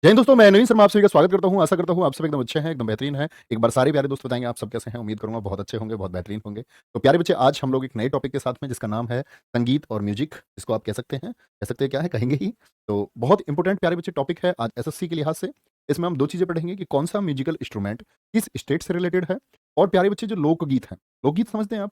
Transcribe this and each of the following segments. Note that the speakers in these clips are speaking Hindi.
जय हिंद दोस्तों, मैं नवीन शर्मा आप सभी का स्वागत करता हूं। आशा करता हूं आप सब एकदम अच्छे हैं, एकदम बेहतरीन हैं। एक बार सारे प्यारे दोस्त बताएंगे आप सब कैसे हैं। उम्मीद करूंगा बहुत अच्छे होंगे, बहुत बेहतरीन होंगे। तो प्यारे बच्चे, आज हम लोग एक नए टॉपिक के साथ में, जिसका नाम है संगीत और म्यूजिक। इसको आप कह सकते हैं क्या है, कहेंगे ही। तो बहुत इंपॉर्टेंट प्यारे बच्चे टॉपिक है आज एसएससी के लिहाज से। इसमें हम दो चीजें पढ़ेंगे कि कौन सा म्यूजिकल इंस्ट्रूमेंट किस स्टेट से रिलेटेड है। और प्यारे बच्चे, जो लोकगीत हैं, लोकगीत समझते हैं आप?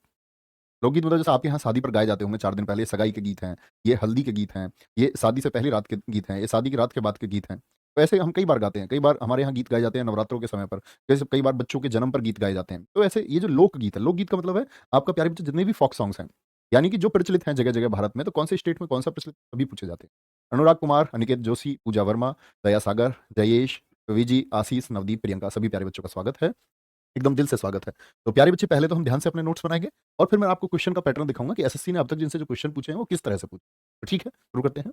लोकगीत मतलब जैसे आपके यहाँ शादी पर गाए जाते होंगे 4 दिन पहले, सगाई के गीत हैं, ये हल्दी के गीत हैं, ये शादी से पहली रात के गीत हैं, ये शादी की रात के बाद के गीत हैं। तो ऐसे हम कई बार गाते हैं, कई बार हमारे यहाँ गीत गाए जाते हैं नवरात्रों के समय पर, जैसे कई बार बच्चों के जन्म पर गीत गाए जाते हैं। तो ऐसे ये जो लोकगीत है, लोकगीत का मतलब है आपका प्यारे बच्चे जितने भी फोक सॉन्ग्स हैं, यानी कि जो प्रचलित हैं जगह जगह भारत में, तो कौन से स्टेट में कौन सा प्रचलित अभी पूछे जाते हैं। अनुराग कुमार, अनिकेत जोशी, पूजा वर्मा, दया सागर, जयेश, विजी, आशीष, नवदीप, प्रियंका, सभी प्यारे बच्चों का स्वागत है। एकदम दिल से स्वागत है। तो प्यारे बच्चे, पहले तो हम ध्यान से अपने नोट्स बनाएंगे और फिर मैं आपको क्वेश्चन का पैटर्न दिखाऊंगा कि एसएससी ने अब तक जिनसे जो क्वेश्चन पूछे हैं वो किस तरह से पूछे। तो ठीक है, शुरू करते हैं।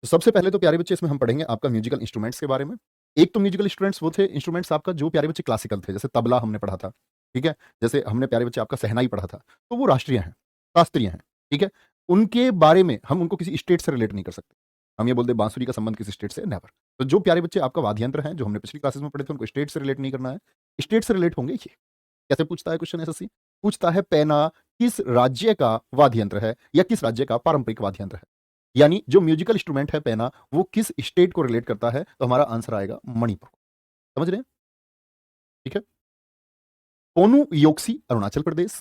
तो सबसे पहले तो प्यारे बच्चे, इसमें हम पढ़ेंगे आपका म्यूजिकल इंस्ट्रूमेंट्स के बारे में। एक तो म्यूजिकल इंस्ट्रूमेंट्स वो थे इंस्ट्रूमेंट्स आपका जो प्यारे बच्चे क्लासिकल थे, जैसे तबला हमने पढ़ा था, ठीक है। जैसे हमने प्यारे बच्चे आपका सहनाई पढ़ा था, तो वो राष्ट्रीय हैं, शास्त्रीय हैं, ठीक है। उनके बारे में हम उनको किसी स्टेट से रिलेट नहीं कर सकते। हम ये बोलते हैं बांसुरी का संबंध किसी स्टेट से नेवर। तो जो प्यारे बच्चे आपका वाद्य यंत्र हैं, जो हमने पिछली क्लासेस में पढ़े थे, उनको स्टेट से रिलेट नहीं करना है। स्टेट से रिलेट होंगे ये। कैसे पूछता है क्वेश्चन एसएससी? पूछता है पैना किस राज्य का वाद्य यंत्र है या किस राज्य का पारंपरिक वाद्य यंत्र है। यानी जो म्यूजिकल इंस्ट्रूमेंट है पैना, वो किस स्टेट को रिलेट करता है, तो हमारा आंसर आएगा मणिपुर। समझ रहे हैं? ठीक है। कोनु योक्सी अरुणाचल प्रदेश,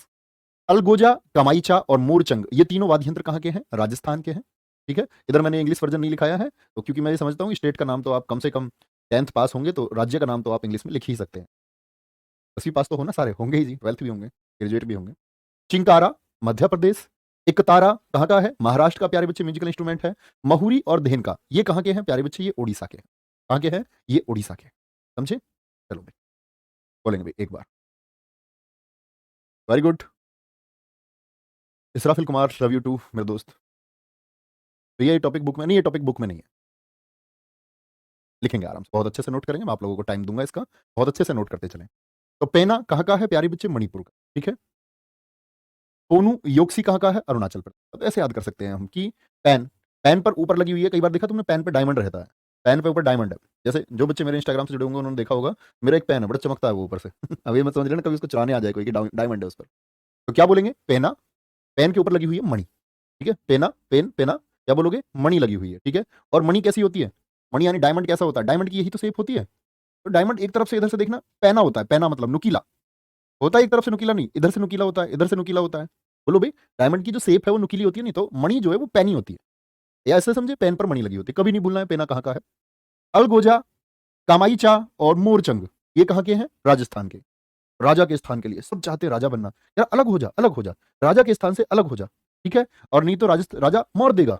अलगोजा, कमाईचा और मोरचंग, ये तीनों वाद्य यंत्र कहाँ के हैं? राजस्थान के हैं। ठीक है। इधर मैंने इंग्लिश वर्जन नहीं लिखाया है, तो क्योंकि मैं ये समझता हूँ स्टेट का नाम तो आप कम से कम 10th पास होंगे, तो राज्य का नाम तो आप इंग्लिश में लिख ही सकते हैं। 10वीं पास तो होना, सारे होंगे ही जी, 12th भी होंगे, ग्रेजुएट भी होंगे। चिंकारा मध्य प्रदेश, एकतारा कहाँ का है? महाराष्ट्र का प्यारे बच्चे म्यूजिकल इंस्ट्रूमेंट है। महुरी और धेनका ये कहाँ के हैं प्यारे बच्चे? ये ओडिशा के हैं। कहाँ के हैं? ये ओडिशा के हैं। समझे? चलो भाई, बोलेंगे भाई एक बार। Very good. Israfil Kumar, love you too मेरे दोस्त। तो ये टॉपिक बुक में नहीं, ये टॉपिक बुक में नहीं है, लिखेंगे आराम से, बहुत अच्छे से नोट करेंगे। मैं आप लोगों को टाइम दूंगा इसका, बहुत अच्छे से नोट करते चलें। तो पेना कहाँ का है प्यारे बच्चे? मणिपुर का, ठीक है। कोनू योक्सी कहाँ का है? अरुणाचल प्रदेश। तो ऐसे याद कर सकते हैं हम कि पेन, पेन पर ऊपर लगी हुई है। कई बार देखा तुमने पेन पे डायमंड रहता है, पेन पे ऊपर डायमंड है। जैसे जो बच्चे मेरे इंस्टाग्राम से जुड़े होंगे उन्होंने देखा होगा, मेरा एक पेन है, बड़ा चमकता है वो ऊपर से। अब ये मत समझ लेना कभी उसको चुराने आ जाए कोई कि डायमंड है उस पर। तो क्या बोलेंगे? पेना, पेन के ऊपर लगी हुई है मणि, ठीक है। पेना, पेन, पेना, क्या बोलोगे? मणि लगी हुई है, ठीक है। और मणि कैसी होती है? मणि यानी डायमंड कैसा होता है? डायमंड की यही तो शेप होती है। तो डायमंड एक तरफ से इधर से देखना पैना होता है, पैना मतलब नुकीला होता है, एक तरफ से नुकीला नहीं, इधर से नुकीला होता है, इधर से नुकीला होता है। बोलो भाई, डायमंड की जो शेप है वो नुकीली होती है, नहीं तो मणि जो है वो पैनी होती है। या ऐसे समझे, पेन पर मणि लगी होती है। कभी नहीं भूलना है पेना कहाँ का है। अलगोजा, कामाईचा और मोरचंग, ये कहाँ के हैं? राजस्थान के। राजा के स्थान के लिए सब चाहते हैं राजा बनना। यार अलग हो जा, अलग हो जा, राजा के स्थान से अलग हो जा, ठीक है। और नहीं तो राजा मार देगा।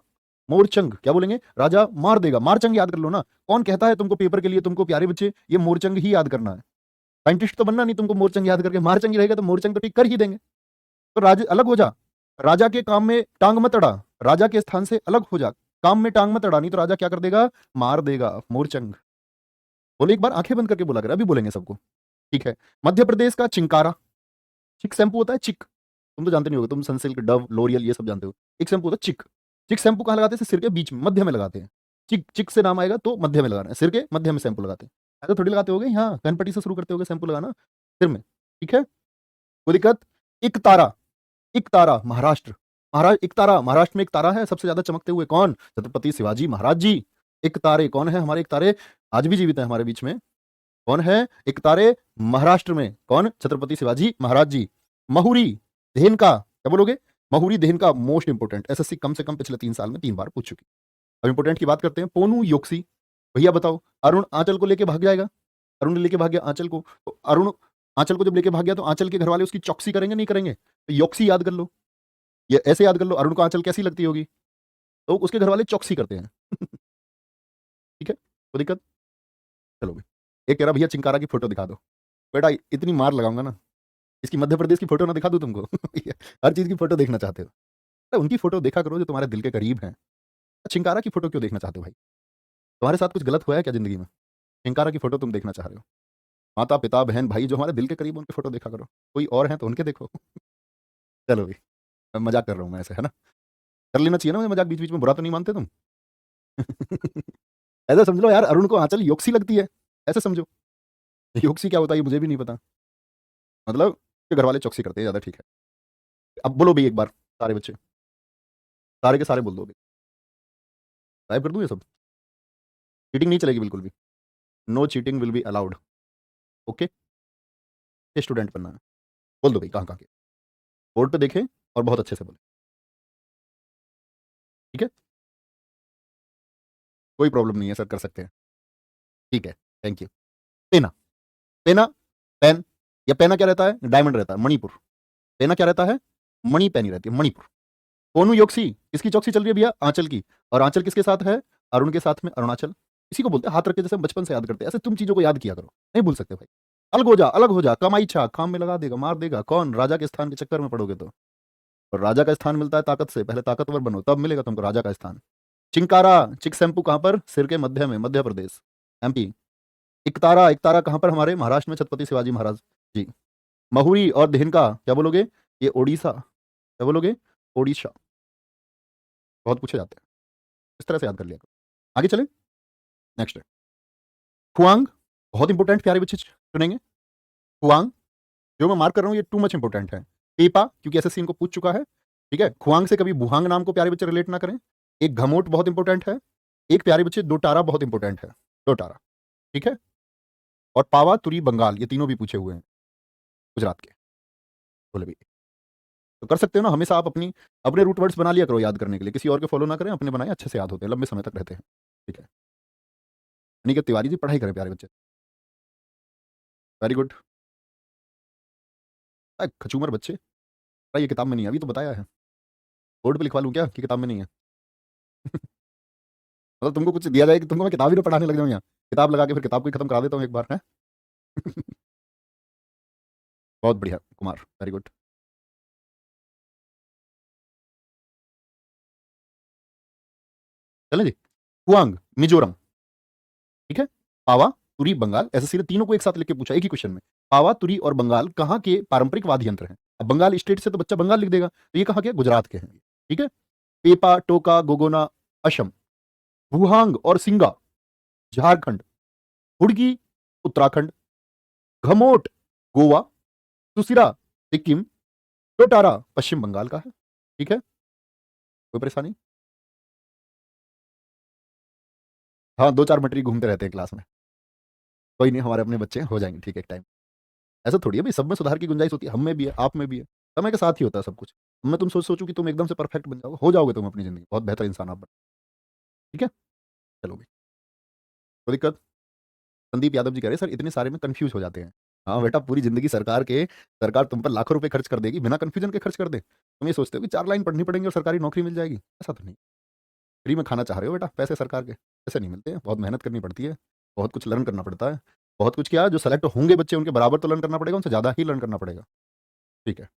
मोरचंग क्या बोलेंगे? राजा मार देगा। मारचंग याद कर लो ना। कौन कहता है तुमको पेपर के लिए, तुमको प्यारे बच्चे, ये मोरचंग ही याद करना है। साइंटिस्ट तो बनना नहीं तुमको मोरचंग याद करके, मारचंग ही रहेगा तो मोरचंग तो ठीक कर ही देंगे। तो राजा अलग हो जा, राजा के काम में टांग मत अड़ा, राजा के स्थान से अलग हो जा, काम में टांग मत अड़ा, नहीं तो राजा क्या कर देगा? मार देगा। मोरचंग बोले एक बार, आंखें बंद करके बोला कर, अभी बोलेंगे सबको, ठीक है। मध्य प्रदेश का चिंकारा, चिक शैम्पू होता है, चिक, तुम तो जानते नहीं होगे, तुम सनसिल्क, डव, लोरियल ये सब जानते हो। एक शैम्पू होता है चिक। चिक शैम्पू कहाँ लगाते हैं? सिर के बीच में, मध्य में लगाते हैं। चिक, चिक से नाम आएगा तो मध्य में लगाना है, सिर के मध्य में शैम्पू लगाते हैं। ऐसा थोड़ी लगाते होगे, हाँ कनपट्टी से शुरू करते होगे शैम्पू लगाना सिर में, ठीक है। कोई दिक्कत? एक तारा, एक तारा महाराष्ट्र, महाराज एक तारा महाराष्ट्र में एक तारा है सबसे ज्यादा चमकते हुए, कौन? छत्रपति शिवाजी महाराज जी। एक तारे कौन है हमारे? एक तारे आज भी जीवित है हमारे बीच में, कौन है? एक तारे महाराष्ट्र में, कौन? छत्रपति शिवाजी महाराज जी। महुरी देहन का, क्या बोलोगे? महुरी देहन का मोस्ट इंपोर्टेंट, एसएससी कम से कम पिछले 3 साल में 3 बार पूछ चुकी। अब इंपोर्टेंट की बात करते हैं। पोनू योक्सी, भैया बताओ, अरुण आंचल को लेके भाग जाएगा, अरुण ने लेके भाग गया आंचल को, तो अरुण आंचल को जब लेके भाग गया तो आंचल के घर वाले उसकी चौकसी करेंगे नहीं करेंगे? तो योक्सी याद कर लो, ये ऐसे याद कर लो, अरुण को आंचल कैसी लगती होगी, तो उसके घर वाले चौकसी करते हैं। ठीक है, कोई दिक्कत? चलो भाई, एक कह रहा भैया चिंकारा की फोटो दिखा दो। बेटा इतनी मार लगाऊंगा ना, इसकी मध्य प्रदेश की फोटो ना दिखा दूं तुमको? हर चीज की फोटो देखना चाहते हो, अरे उनकी फोटो देखा करो जो तुम्हारे दिल के करीब हैं। चिंकारा की फोटो क्यों देखना चाहते हो भाई? तुम्हारे साथ कुछ गलत हुआ है क्या जिंदगी में? चिंकारा की फोटो तुम देखना चाह रहे हो? माता पिता बहन भाई जो हमारे दिल के करीब, उनकी फोटो देखा करो। कोई और है तो उनके देखो। चलो भाई, मैं मजाक कर रहा हूँ मैं, ऐसे है ना, कर लेना चाहिए ना मुझे मजाक बीच बीच में, बुरा तो नहीं मानते तुम? ऐसा समझ लो यार, अरुण को आंचल योक्सी लगती है, ऐसे समझो। योक्सी क्या होता है ये मुझे भी नहीं पता, मतलब के घर वाले चौकसी करते हैं ज्यादा, ठीक है। अब बोलो भाई एक बार, सारे बच्चे, सारे के सारे बोल दो, टाइप कर दूं ये सब। चीटिंग नहीं चलेगी बिल्कुल भी, no cheating will be allowed. Okay, student बनना है, बोल दो भाई कहाँ कहाँ के, बोर्ड पे देखें और बहुत अच्छे से बोले, ठीक है। कोई प्रॉब्लम नहीं है सर, कर सकते हैं, ठीक है, थैंक यू। पेना, पेना, पेन, या पेना क्या रहता है, डायमंड रहता है, मणिपुर। पेना क्या रहता है, मणि पैनी रहती है, मणिपुर। कोनु योक्सी, किसकी चौकसी चल रही है भैया, आंचल की। और आंचल किसके साथ है, अरुण के साथ में अरुणाचल। इसी को बोलते हैं हाथ रख के, जैसे हम बचपन से याद करते हैं, ऐसे तुम चीजों को याद किया करो, नहीं भूल सकते भाई। अलग हो जा, अलग हो जा, कमाई छा खाम में लगा देगा, मार देगा कौन, राजा के स्थान के चक्कर में पड़ोगे तो। और राजा का स्थान मिलता है ताकत से, पहले ताकतवर बनो तब मिलेगा तुमको राजा का स्थान। चिंकारा, चिक शैम्पू कहां पर, सिर के मध्य में, मध्य प्रदेश, एमपी। इकतारा, इकतारा कहां पर, हमारे महाराष्ट्र में, छत्रपति शिवाजी महाराज जी। महुरी और देहनका क्या बोलोगे, ये ओडिशा, क्या बोलोगे, ओडिशा। बहुत पूछे जाते हैं, इस तरह से याद कर लिया करो। आगे चले, नेक्स्ट है खुआंग, बहुत इंपॉर्टेंट प्यारे बच्चे सुनेंगे। खुआंग, जो मैं मार्क कर रहा हूं ये टू मच इंपॉर्टेंट है। पेपा, क्योंकि एसएससी इनको पूछ चुका है, ठीक है। खुआंग से कभी बुहांग नाम को प्यारे बच्चे रिलेट ना करें। एक घमोट बहुत इंपॉर्टेंट है, एक प्यारे बच्चे दोटारा बहुत इंपॉर्टेंट है, दोटारा, ठीक है। और पावा, तुरी, बंगाल, ये तीनों भी पूछे हुए हैं गुजरात के, बोले भी। तो कर सकते हो ना, हमेशा आप अपनी अपने रूट वर्ड्स बना लिया करो याद करने के लिए, किसी और के फॉलो ना करें, अपने बनाए, अच्छे से याद होते हैं, लंबे समय तक रहते हैं, ठीक है। अनिकेत तिवारी जी, पढ़ाई करें प्यारे बच्चे, वेरी गुड। खचूमर बच्चे, अरे ये किताब में नहीं है, अभी तो बताया है, बोर्ड पे लिखवा लूँ क्या कि किताब में नहीं है। मतलब तुमको कुछ दिया जाए कि तुमको मैं किताब ही ना पढ़ाने लग जाऊँ यहाँ, किताब लगा के फिर किताब को ही खत्म करा देता हूँ एक बार है। बहुत बढ़िया कुमार, वेरी गुड। चलें जी, कुआंग, मिजोरम, ठीक है। पावा, तुरी, बंगाल, ऐसे सीधे तीनों को एक साथ लिख के पूछा एक ही क्वेश्चन में। पावा, तुरी और बंगाल कहाँ के पारंपरिक वाद्य यंत्र हैं। अब बंगाल स्टेट से तो बच्चा बंगाल लिख देगा, तो ये कहाँ के, गुजरात के हैं, ठीक है। पेपा, टोका, गोगोना, असम। बुहांग और सिंगा, झारखंड। हुड़गी, उत्तराखंड। घमोट, गोवा। सुसिरा, सिक्किम। टोटारा, पश्चिम बंगाल का है, ठीक है। कोई परेशानी, हाँ 2-4 मटरी घूमते रहते हैं क्लास में, कोई नहीं, हमारे अपने बच्चे हो जाएंगे, ठीक है, एक टाइम। ऐसा थोड़ी है भाई, सब में सुधार की गुंजाइश होती है, हम में भी है, आप में भी है, समय के साथ ही होता है सब कुछ। मैं तुम सोचो कि तुम एकदम से परफेक्ट बन जाओगे, हो जाओगे तुम अपनी जिंदगी बहुत बेहतर इंसान आप बन, ठीक है। चलो भाई, कोई दिक्कत। संदीप यादव जी कह रहे हैं सर इतने सारे में कंफ्यूज हो जाते हैं। हाँ बेटा, पूरी जिंदगी सरकार तुम पर लाखों रुपए खर्च कर देगी, बिना कंफ्यूजन के खर्च कर दे। तुम ये सोचते हो कि 4 लाइन पढ़नी पड़ेंगी और सरकारी नौकरी मिल जाएगी, ऐसा तो नहीं। फ्री में खाना चाह रहे हो बेटा, पैसे सरकार के ऐसे नहीं मिलते हैं, बहुत मेहनत करनी पड़ती है, बहुत कुछ लर्न करना पड़ता है। बहुत कुछ, क्या जो सेलेक्ट होंगे बच्चे उनके बराबर तो लर्न करना पड़ेगा, उनसे ज़्यादा ही लर्न करना पड़ेगा, ठीक है।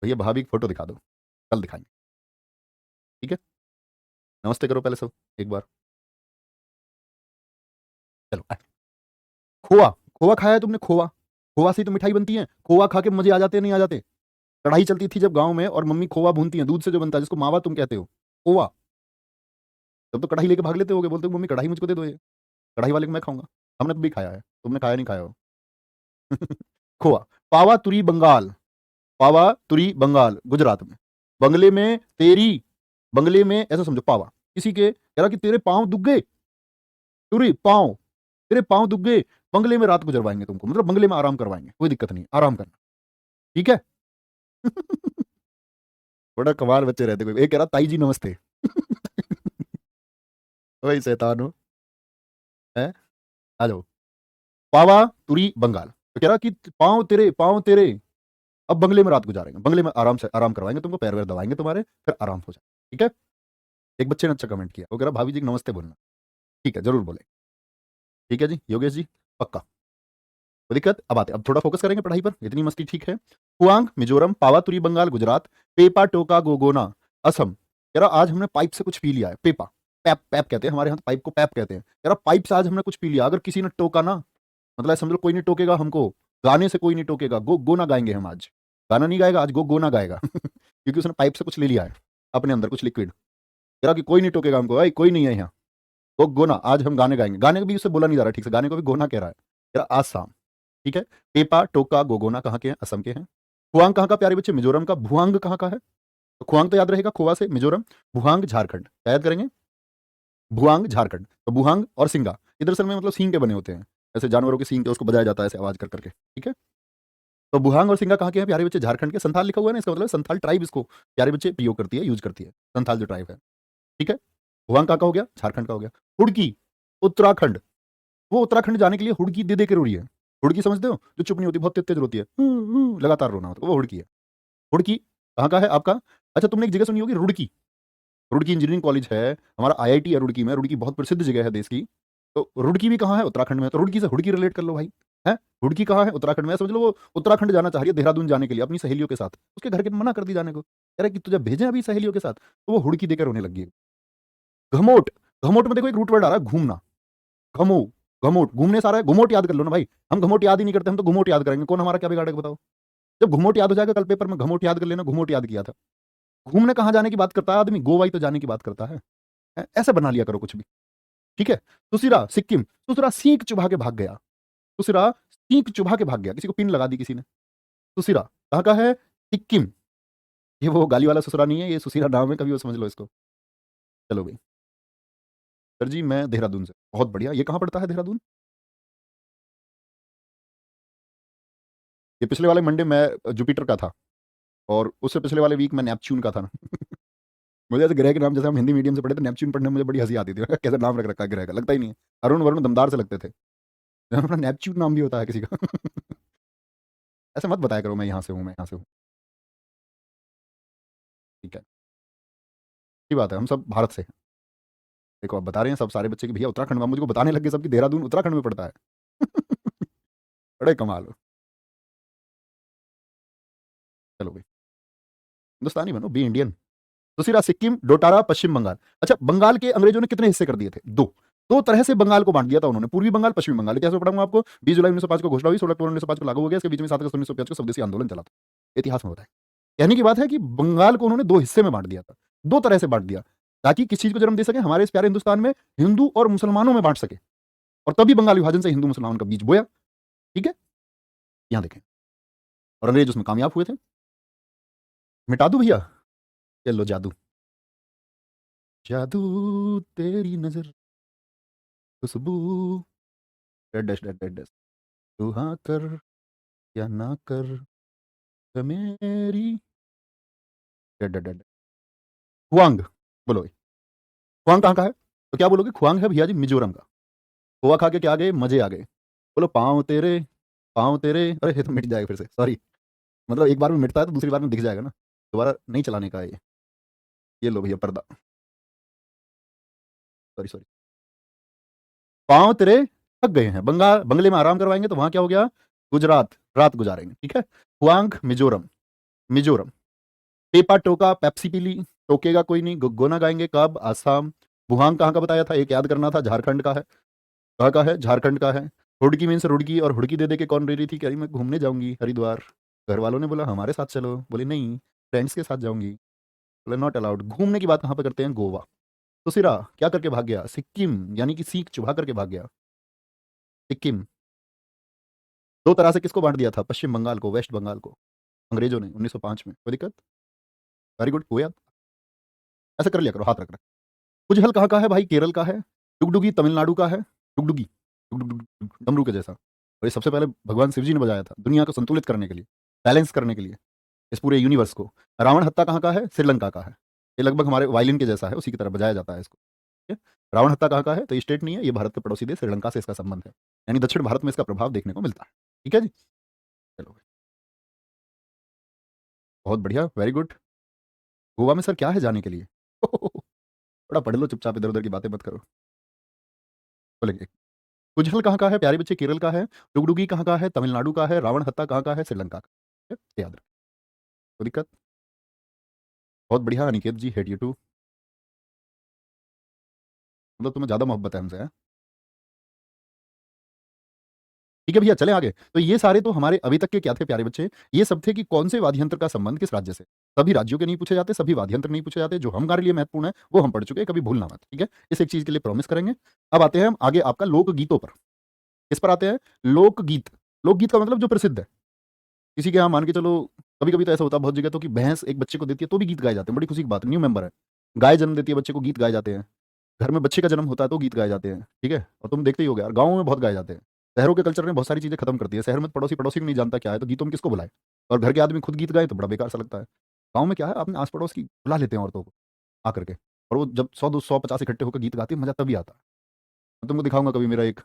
भैया भाभी की फोटो दिखा दो, कल दिखाएंगे, ठीक है। नमस्ते करो पहले सब एक बार, चलो खोआ, खोआ खाया है तुमने, खोआ, खोआ से ही तो मिठाई बनती है, खोआ खा के मजे आ जाते हैं नहीं आ जाते। कढ़ाई चलती थी जब गांव में, और मम्मी खोआ भूनती है, दूध से जो बनता है, जिसको मावा तुम कहते हो, खोआ। तब तो कढ़ाई लेके भाग लेते होगे, बोलते हो मम्मी कढ़ाई मुझको दे दो, ये कढ़ाई वाले को मैं खाऊंगा। हमने तो भी खाया है, तुमने खाया नहीं खाया हो। खोआ। पावा, तुरी, बंगाल, पावा, तुरी, बंगाल, गुजरात में। बंगले में तेरी, बंगले में ऐसा समझो, पावा किसी के कह रहा कि तेरे पांव दुख गए, तुरी पांव, तेरे पांव दुख गए, बंगले में रात गुजरवाएंगे तुमको, मतलब बंगले में आराम करवाएंगे, कोई दिक्कत नहीं, आराम करना, ठीक है। बड़ा कमाल बच्चे रहते, कोई एक कह रहा ताई जी नमस्ते। वही शैतान हो, है, आ जाओ। पावा, तुरी, बंगाल, तो कह रहा कि पांव तेरे अब बंगले में रात गुजारेंगे, बंगले में आराम से आराम करवाएंगे तुमको, पैर वैर दबाएंगे तुम्हारे, फिर आराम हो जाए, ठीक है। एक बच्चे ने अच्छा कमेंट किया, वो कह रहा भाभी जी नमस्ते बोलना, ठीक है जरूर बोले, ठीक है जी योगेश जी, पक्का, कोई दिक्कत। अब थोड़ा फोकस करेंगे पढ़ाई पर, इतनी मस्ती ठीक है। कुआंग, मिजोरम, पावातुरी, बंगाल, गुजरात। पेपा, टोका, गोगोना, असम। कह रहा आज हमने पाइप से कुछ पी लिया है, पेपा, पैप, पैप कहते हैं हमारे यहाँ, पाइप को पैप कहते हैं। कह रहा पाइप से आज हमने कुछ पी लिया, अगर किसी ने टोका ना, मतलब समझ लो कोई नहीं टोकेगा हमको, गाने से कोई नहीं टोकेगा, गो गोना गाएंगे हम आज, गाना नहीं गाएगा आज, गो गोना गाएगा। क्योंकि उसने पाइप से कुछ ले लिया है अपने अंदर, कुछ लिक्विड, कह रहा कि कोई नहीं टोकेगा हमको, भाई कोई नहीं है यहाँ। वो गोना, आज हम गाने गाएंगे, गाने को भी उससे बोला नहीं जा रहा ठीक से, गाने को भी गोना कह रहा है, कह रहा आसाम। ठीक है। पेपा टोका गोगोना कहाँ के हैं? असम के हैं। खुआंग कहाँ का प्यारे बच्चे? मिजोरम का। भुआंग कहाँ का है? तो खुआंग तो याद रहेगा, खोआ से मिजोरम। भुआंग झारखंड, क्या याद करेंगे? भुआंग झारखंड। तो भुआंग और सिंगा ये दरअसल में मतलब सींग के बने होते हैं, ऐसे जानवरों के सींग के उसको बजाया जाता है ऐसे आवाज कर करके, ठीक है। तो बुहांग और सिंगा कहाँ के हैं प्यारे बच्चे? झारखंड के। संथाल लिखा हुआ है ना, इसका मतलब संथाल ट्राइब इसको प्यारे बच्चे प्रयोग करती है, यूज करती है, संथाल जो ट्राइब है, ठीक है। बुहांग कहाँ का हो गया? झारखंड का हो गया। हुड़की उत्तराखंड, वो उत्तराखंड जाने के लिए हुड़की दे दे के रो रही है। हुड़की समझते हो? जो चुप नहीं होती, बहुत तेज तेज रोती है, लगातार रोना होता है, वो हुड़की है। हुड़की कहाँ का है आपका? अच्छा, तुमने एक जगह सुनी होगी रुड़की। रुड़की इंजीनियरिंग कॉलेज है हमारा, आईआईटी है रुड़की में, रुड़की बहुत प्रसिद्ध जगह है देश की। तो रुड़की भी कहाँ है? उत्तराखंड में। तो रुड़की से हुड़की रिलेट कर लो भाई, है। रुड़की कहाँ है? उत्तराखंड में। समझ लो वो उत्तराखंड जाना चाह रही है देहरादून जाने के लिए अपनी सहेलियों के साथ, उसके घर के मना कर दी जाने को, कह रहे कि तुझे भेजें अभी सहेलियों के साथ, तो वो हुड़की देकर रोने लगी है। घमोट, घमोट में देखो एक रूट वर्ड आ रहा है, घूमना। घमो, घमोट घूमने सारा है, घुमोट याद कर लो ना भाई। हम घमोट याद ही नहीं करते, हम तो घुमोट याद करेंगे, कौन हमारा क्या बिगाड़ेगा बताओ। जब घुमोट याद हो जाएगा कल पेपर में, घमोट याद कर लेना, घुमोट याद किया था। घूमने कहाँ जाने की बात करता है आदमी? गोवा ही तो जाने की बात करता है। ऐसे बना लिया करो कुछ भी, ठीक है। सुसिरा सिक्किम, सुसरा सींक चुभा के भाग गया। सुसिरा सींक चुभा के भाग गया, किसी को पिन लगा दी किसी ने। सुसिरा कहाँ का है? सिक्किम। ये वो गाली वाला ससुरा नहीं है, ये सुसीरा नाम है, कभी वो समझ लो इसको। चलो भाई। सर जी मैं देहरादून से। बहुत बढ़िया, ये कहाँ पड़ता है देहरादून? ये पिछले वाले मंडे मैं जुपिटर का था, और उससे पिछले वाले वीक मैं नेपच्यून का था ना। मुझे ऐसे ग्रह के नाम, जैसे हम हिंदी मीडियम से पढ़े थे, नेपच्यून पढ़ने में मुझे बड़ी हंसी आती थी। कैसे नाम रख रखा है ग्रह का, लगता ही नहीं है। अरुण वरुण दमदार से लगते थे। अपना नेपच्यून नाम भी होता है किसी का। ऐसे मत बताया करो मैं यहाँ से हूँ, मैं यहाँ से हूँ, ठीक है। अच्छी बात है, हम सब भारत से हैं। देखो अब बता रहे हैं सब सारे बच्चे कि भैया उत्तराखंड में, मुझको बताने लग गए सब कि देहरादून उत्तराखंड में पड़ता है। बड़े कमाल हो। चलो भाई, हिंदुस्तानी बनो, बी इंडियन। दूसरा सिक्किम, डोटारा, पश्चिम बंगाल। अच्छा, बंगाल के अंग्रेजों ने कितने हिस्से कर दिए थे? दो। दो तरह से बंगाल को बांट दिया था उन्होंने, पूर्वी बंगाल, पश्चिमी बंगाल। इतिहास में पढ़ाऊंगा आपको। 20 जुलाई 1905 को घोषणा हुई, 16 अक्टूबर 1905 को लागू हो गया, इसके बीच में 7 अगस्त 1905 को स्वदेशी आंदोलन चला था। इतिहास में होता है। कहने की बात है कि बंगाल को उन्होंने दो हिस्से में बांट दिया था, दो तरह से बांट दिया, ताकि किस चीज को जन्म दे सके? हमारे इस प्यारे हिंदुस्तान में हिंदू और मुसलमानों में बांट सके, और तभी बंगाल विभाजन से हिंदू मुसलमान का बीज बोया, ठीक है। यहां देखें, और अंग्रेज उसमें कामयाब हुए थे। मिटा दू भैया, ये लो जादू। जादू तेरी नजर, खुशबू, डेड डैश डेड डैश, तू हाँ कर या ना कर, वे मेरी, डेड डेड डेड। खुआंग, बोलो भाई, खुआंग कहाँ का है? तो क्या बोलोगे? खुआंग है भैया जी मिजोरम का। खोआ खा के क्या आ गए? मजे आ गए। बोलो पाँव तेरे, पाँव तेरे, अरे ये तो मिट जाएगा फिर से, सॉरी। मतलब एक बार में मिटता है तो दूसरी बार में दिख जाएगा ना, दोबारा नहीं चलाने का है ये लो भैया पर्दा, सॉरी सॉरी। पाँव तेरे थक गए हैं, बंगाल बंगले में आराम करवाएंगे, तो वहां क्या हो गया? गुजरात, रात गुजारेंगे, ठीक है। हुआंग मिजोरम, मिजोरम। पेपा टोका पेप्सी पी ली, टोकेगा कोई नहीं, गोना गाएंगे कब? आसाम। बुहांग कहाँ का बताया था? एक याद करना था, झारखंड का है। कहाँ का है? झारखंड का है। हुडकी मीन्स रुड़की, और हुड़की दे दे के कौन रह रही थी? कह रही मैं घूमने जाऊंगी हरिद्वार। घर वालों ने बोला हमारे साथ चलो, बोले नहीं फ्रेंड्स के साथ जाऊंगी, बोले नॉट अलाउड। घूमने की बात कहाँ पे करते हैं? गोवा। तो सिरा क्या करके भाग गया? सिक्किम, यानी कि सीख चुभा करके भाग गया, सिक्किम। दो तरह से किसको बांट दिया था? पश्चिम बंगाल को, वेस्ट बंगाल को, अंग्रेजों ने 1905 में। कोई दिक्कत? वेरी गुड, हुआ। ऐसा कर लिया करो, हाथ रख रख। कुजहल कहाँ का है भाई? केरल का है। डुगडुगी तमिलनाडु का है। डुगडुगी, डमरू के जैसा, और ये सबसे पहले भगवान शिव जी ने बजाया था, दुनिया को संतुलित करने के लिए, बैलेंस करने के लिए, इस पूरे यूनिवर्स को। रावण हत्ता कहाँ का है? श्रीलंका का है। ये लगभग हमारे वायलिन के जैसा है, उसी की तरह बजाया जाता है इसको, ठीक है। रावण हत्ता कहाँ का है? तो ये स्टेट नहीं है, ये भारत के पड़ोसी देश श्रीलंका से इसका संबंध है, यानी दक्षिण भारत में इसका प्रभाव देखने को मिलता है, ठीक है जी। चलो भाई, बहुत बढ़िया, वेरी गुड। गोवा में सर क्या है जाने के लिए? थोड़ा पढ़ लो चुपचाप, इधर उधर की बातें मत करो। बोलेंगे कुजहल कहाँ का है प्यारे बच्चे? केरल का है। डुगडुगी कहाँ का है? तमिलनाडु का है। रावण हत्ता कहाँ का है? श्रीलंका का, ठीक है? याद रख, कोई दिक्कत? बहुत बढ़िया अनिकेत जी, हेड यू टू। मतलब तुम्हें ज्यादा मोहब्बत है हमसे, है? ठीक है भैया, चले आगे। तो ये सारे तो हमारे अभी तक के क्या थे प्यारे बच्चे, ये सब थे कि कौन से वाद्य यंत्र का संबंध किस राज्य से। सभी राज्यों के नहीं पूछे जाते, सभी वाद्य यंत्र नहीं पूछे जाते, जो हमारे लिए महत्वपूर्ण है वो हम पढ़ चुके हैं, कभी भूलना मत, ठीक है। इस एक चीज के लिए प्रॉमिस करेंगे। अब आते हैं हम आगे आपका लोकगीतों पर। किस पर आते हैं? लोकगीत। लोकगीत का मतलब जो प्रसिद्ध है। किसी के यहाँ मान के चलो, कभी कभी तो ऐसा होता है बहुत जगह तो कि भैंस एक बच्चे को देती है तो भी गीत गाए जाते हैं, बड़ी खुशी की बात है, न्यू मेंबर है। गाय जन्म देती है बच्चे को, गीत गाए जाते हैं। घर में बच्चे का जन्म होता है तो गीत गाए जाते हैं, ठीक है। और तुम देखते ही हो यार, गाँव में बहुत गाए जाते हैं। शहरों के कल्चर ने बहुत सारी चीजें खत्म कर दी है। शहर में पड़ोसी पड़ोसी को नहीं जानता क्या है, तो गीतों में किसको बुलाए। और घर के आदमी खुद गीत गाए तो बड़ा बेकार सा लगता है। गाँव में क्या है, अपने आस पड़ोस की बुला लेते हैं औरतों को आकर के, और वो जब 100 200 50 इकट्ठे होकर गीत गाती है, मजा तभी आता है। मैं तुमको दिखाऊंगा कभी, मेरा एक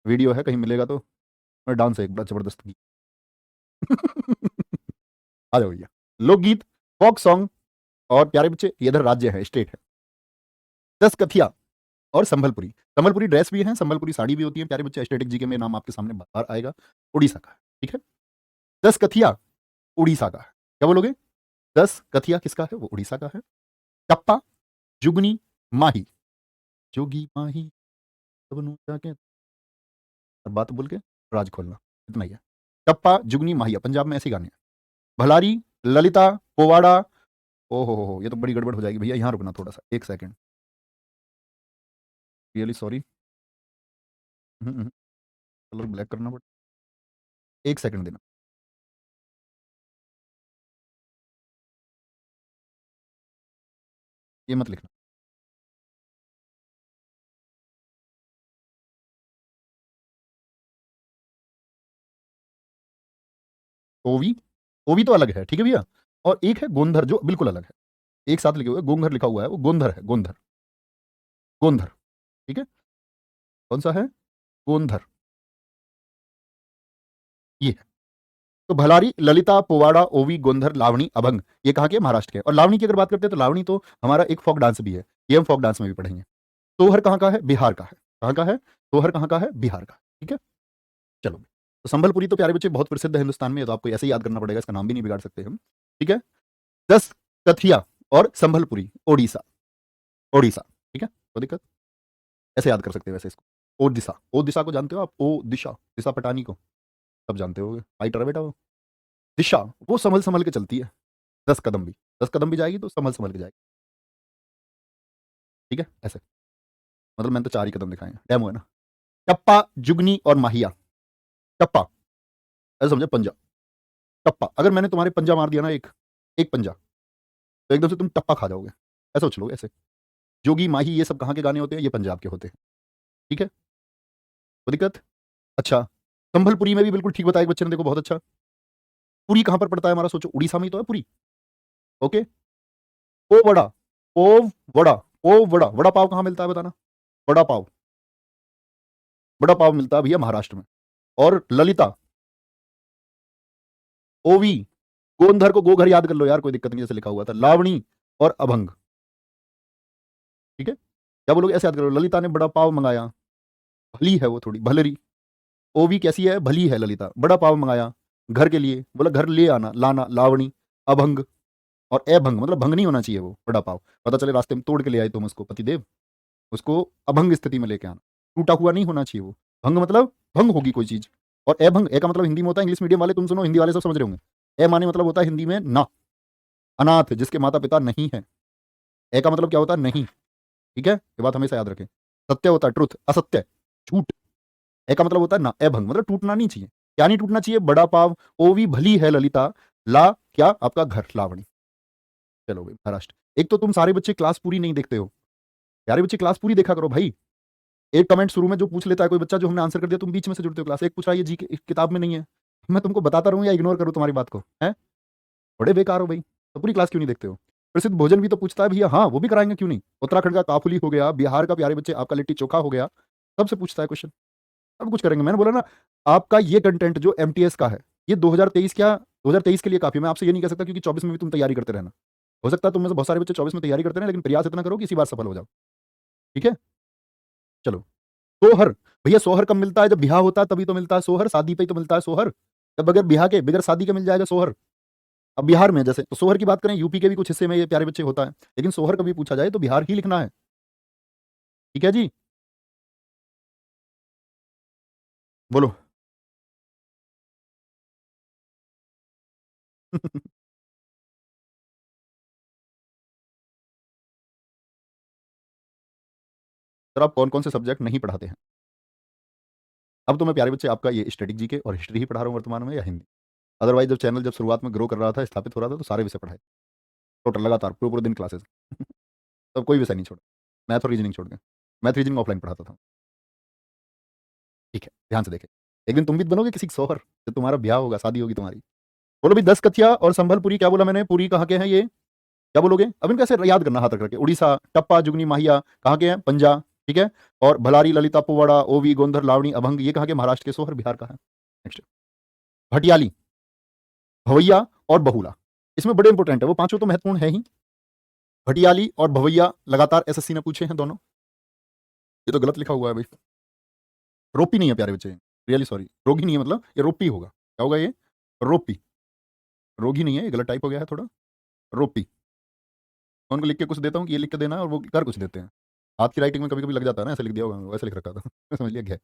वीडियो है, कहीं मिलेगा तो। मैं डांस है एक बड़ा जबरदस्त गीत। आ जाओ भैया। लोकगीत, फोक सॉन्ग, और प्यारे बच्चे ये इधर राज्य है, स्टेट है। 10 कथिया और संबलपुरी। संबलपुरी ड्रेस भी है, संबलपुरी साड़ी भी होती है प्यारे बच्चे। स्टैटिक जी के में नाम आपके सामने बार आएगा। उड़ीसा का है, ठीक है। 10 कथिया उड़ीसा का है। क्या बोलोगे? 10 कथिया किसका है? वो उड़ीसा का है। टप्पा, जुगनी, माही। जोगी माही सबनु जाके, अब बात बोल के राज खोलना, इतना ही है। टप्पा, जुगनी, माहिया, पंजाब में ऐसे गाने हैं। भलारी, ललिता, पोवाड़ा। ओ हो, ये तो बड़ी गड़बड़ हो जाएगी भैया, यहाँ रुकना थोड़ा सा, एक second, really sorry. Colour black करना पड़ा, एक सेकंड देना। ये मत लिखना। ओवी, ओवी तो अलग है, ठीक है भैया। और एक है गोंधर जो बिल्कुल अलग है। एक साथ लिखे हुए गोंधर लिखा हुआ है, वो गोंधर है, गोंधर। गोंधर, ठीक है। कौन सा है? गोंधर, ये है। तो भलारी, ललिता, पोवाड़ा, ओवी, गोंधर, लावणी, अभंग, ये कहाँ के? महाराष्ट्र के। और लावणी की अगर बात करते हैं तो लावणी तो हमारा एक फोक डांस भी है, ये हम फोक डांस में भी पढ़ेंगे। सोहर कहाँ का है? बिहार का है। कहाँ का है? सोहर कहाँ का है? बिहार का, ठीक है। चलो, तो संबलपुरी तो प्यारे बच्चे बहुत प्रसिद्ध है हिंदुस्तान में, तो आपको ऐसे ही याद करना पड़ेगा, इसका नाम भी नहीं बिगाड़ सकते हम, ठीक है। 10 कथिया और संबलपुरी, ओडिशा। ओडिशा, ठीक है, कोई दिक्कत? ऐसे याद कर सकते हैं वैसे इसको। ओडिशा, ओ दिशा को जानते हो आप? ओ दिशा, दिशा पटानी को सब जानते होगे, फाइटर है बेटा वो। दिशा वो संभल संभल के चलती है। 10 कदम भी, 10 कदम भी जाएगी तो संभल संभल के जाएगी, ठीक है, ऐसे। मतलब मैंने तो 4 ही कदम दिखाए हैं, डेमो है ना। टप्पा, जुगनी और माहिया। टप्पा ऐसे समझे, पंजा। टप्पा, अगर मैंने तुम्हारे पंजा मार दिया ना, एक एक पंजा, तो एकदम से तुम टप्पा खा जाओगे, ऐसा सोच लो ऐसे। जोगी माही ये सब कहाँ के गाने होते हैं? ये पंजाब के होते हैं, ठीक है, कोई दिक्कत? अच्छा, संभलपुरी में भी बिल्कुल ठीक बताया एक बच्चे ने, देखो बहुत अच्छा। पुरी कहाँ पर पड़ता है हमारा? सोचो, उड़ीसा में ही तो है पुरी, ओके। ओ वड़ा, ओ वड़ा, ओ वड़ा, वड़ा पाव कहाँ मिलता है बताना? वड़ा पाव, वड़ा पाव मिलता है भैया महाराष्ट्र में। और ललिता, ओवी, गोंधर को गोघर याद कर लो यार, कोई दिक्कत नहीं, जैसे लिखा हुआ था। लावणी और अभंग, ठीक है। क्या बोलोगे? ऐसे याद करो, ललिता ने बड़ा पाव मंगाया, भली है वो थोड़ी, भलरी। ओवी कैसी है? भली है ललिता। बड़ा पाव मंगाया घर के लिए, बोला घर ले आना, लाना, लावणी। अभंग और अभंग, मतलब भंग नहीं होना चाहिए वो बड़ा पाव, पता चले रास्ते में तोड़ के ले आए तुम उसको पतिदेव, उसको अभंग स्थिति में लेके आना, टूटा हुआ नहीं होना चाहिए वो। भंग मतलब भंग होगी कोई चीज। और अभंग, ए का मतलब हिंदी में होता है, इंग्लिश मीडियम वाले तुम सुनो, हिंदी वाले सब समझ रहे होंगे। ए माने मतलब होता है हिंदी में ना, अनाथ, जिसके माता पिता नहीं है। ए का मतलब क्या होता है? नहीं, ठीक है, ये बात हमेशा याद रखें। सत्य होता है ट्रुथ, असत्य झूठ। ए का मतलब होता है ना, अभंग मतलब टूटना नहीं चाहिए। क्या नहीं टूटना चाहिए? बड़ा पाव, ओवी भली है ललिता, ला क्या? आपका घर, लावणी। चलो भाई महाराष्ट्र। एक तो तुम सारे बच्चे क्लास पूरी नहीं देखते हो, यारे बच्चे क्लास पूरी देखा करो भाई। एक कमेंट शुरू में जो पूछ लेता है कोई बच्चा, जो हमने आंसर कर दिया, तुम बीच में से जुड़ते हो क्लास। एक पूछ रहा है ये जी के किताब में नहीं है, मैं तुमको बताता रहूं या इग्नोर करूं तुम्हारी बात को? है बड़े बेकार हो भाई, तो पूरी क्लास क्यों नहीं देखते हो? प्रसिद्ध भोजन भी तो पूछता है भैया, हाँ वो भी कराएंगे क्यों नहीं। उत्तराखंड का काफुली हो गया, बिहार का प्यारे बच्चे आपका लिट्टी चोखा हो गया, सबसे पूछता है क्वेश्चन। सब कुछ करेंगे, मैंने बोला ना। आपका ये कंटेंट जो एमटीएस का है, ये 2023 क्या, 2023 के लिए काफी है। मैं आपसे ये नहीं कह सकता, क्योंकि 24 में भी तुम तैयारी करते रहना। हो सकता है तुम में से बहुत सारे बच्चे 24 में तैयारी करते रहे, लेकिन प्रयास इतना करो कि इसी बार सफल हो जाओ, ठीक है। चलो, सोहर। भैया सोहर कब मिलता है? जब ब्याह होता है तभी तो मिलता है सोहर, शादी पे ही तो मिलता है सोहर। जब बगैर ब्याह के, बगैर शादी के मिल जाएगा सोहर? अब बिहार में जैसे तो सोहर की बात करें, यूपी के भी कुछ हिस्से में ये प्यारे बच्चे होता है, लेकिन सोहर कभी पूछा जाए तो बिहार ही लिखना है, ठीक है जी। बोलो। सर आप कौन-कौन से सब्जेक्ट नहीं पढ़ाते हैं? अब तो मैं प्यारे बच्चे आपका ये स्टैटिक जीके और हिस्ट्री ही पढ़ा रहा हूँ वर्तमान में या हिंदी? अदरवाइज़ जब चैनल जब शुरुआत में ग्रो कर रहा था, स्थापित हो रहा था तो सारे विषय पढ़ाए। टोटल लगातार पूरे-पूरे दिन क्लासेस। तब कोई विषय नहीं छोड़ा। मैथ और रीजनिंग छोड़ के। मैथ रीजनिंग ऑफलाइन पढ़ाता था। ठीक है, ध्यान से देखें। एक दिन तुम भी बनोगे किसी शौहर, जब तुम्हारा ब्याह होगा, शादी होगी तुम्हारी। बोलो भई 10 कथिया और संबलपुरी क्या बोला मैंने? पुरी कहाँ के हैं ये? क्या बोलोगे? अब इनको ऐसे याद करना हाथ रख के। उड़ीसा, टप्पा, जुगनी, माहिया कहाँ के हैं? पंजा, ठीक है? और भलारी, ललिता, पोवाड़ा, ओवी, गोंधर, लावणी, अभंग ये कहाँ के? महाराष्ट्र के सोहर, बिहार का है। नेक्स्ट भटियाली, भवैया और बहुला। इसमें बड़े इंपॉर्टेंट है, वो पांचों तो महत्वपूर्ण है ही। भटियाली और भवैया लगातार एसएससी ने पूछे हैं दोनों। ये तो गलत लिखा हुआ है भाई। रोपी नहीं है प्यारे बच्चे, रियली सॉरी। रोगी नहीं है, मतलब ये रोपी होगा। क्या होगा ये? रोपी। रोगी नहीं है, ये गलत टाइप हो गया है थोड़ा। रोपी। मैं उनको लिख के कुछ देता हूँ कि ये लिख के देना और वो कर कुछ देते हैं। हाथ की राइटिंग में कभी-कभी लग जाता है ना, ऐसे लिख दिया होगा, वैसे लिख रखा था। समझ लिया क्या है?